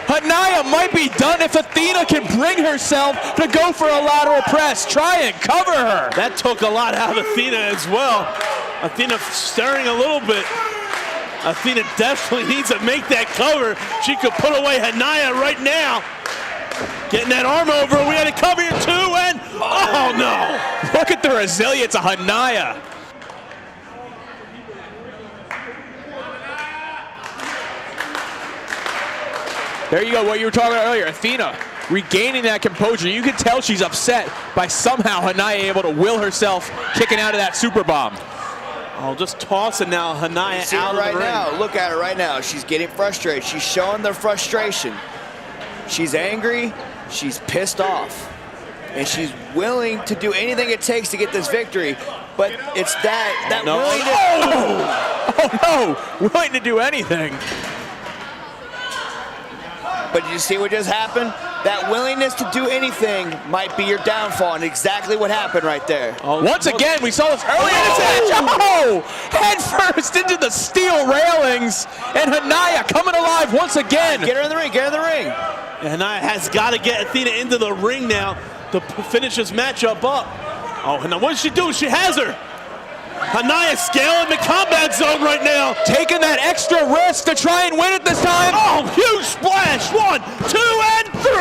Hanaya might be done if Athena can bring herself to go for a lateral press. Try and cover her. That took a lot out of Athena as well. Athena stirring a little bit. Athena definitely needs to make that cover. She could put away Hanaya right now. Getting that arm over. We had a cover here too, and oh no. Look at the resilience of Hanaya. There you go, what you were talking about earlier. Athena regaining that composure. You can tell she's upset by somehow Hanaya able to will herself kicking out of that super bomb. Oh, just tossing now Hanaya See out her right of the ring. now. Look at her right now. She's getting frustrated. She's showing their frustration. She's angry. She's pissed off. And she's willing to do anything it takes to get this victory. But it's that willingness. Oh no! Willing to do anything. But you see what just happened? That willingness to do anything might be your downfall, and exactly what happened right there. Once again, we saw this early in this match. Oh! Head first into the steel railings, and Hanaya coming alive once again. Get her in the ring, get her in the ring. And Hanaya has got to get Athena into the ring now to finish this matchup up. Oh, and now what does she do? She has her. Hanaya scaling the combat zone right now. Taking that extra risk to try and win it this time. Oh, huge splash. 1, 2, and 3.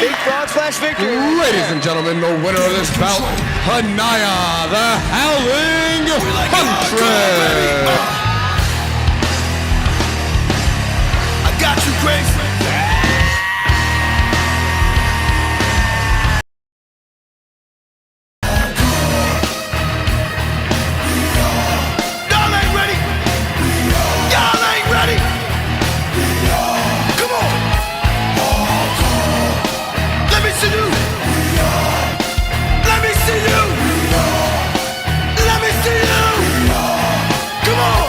Big frog splash victory. Ladies and gentlemen, the winner of this bout, Hanaya, the Howling Huntress. I got you, Grace. Y'all ain't ready. Y'all ain't ready. Come on. Let me see you. Let me see you. Let me see you. Come on.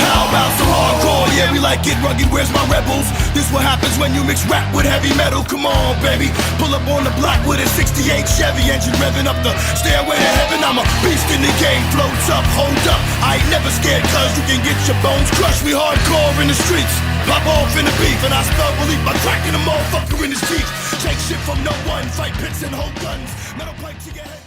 How about some hardcore? Yeah, we like it rugged. Where's my rebels? This what happens when you mix rap with heavy metal. Come on, baby. Pull up on the block with a 68 Chevy engine revving up the stairway to heaven. I'm a beast in the game. Floats up, hold up. I ain't never scared, cause you can get your bones crushed. We hardcore in the streets. Pop off in the beef, and I spell belief by cracking a motherfucker in his teeth. Take shit from no one. Fight pits and hold guns. Metal pipe to your head.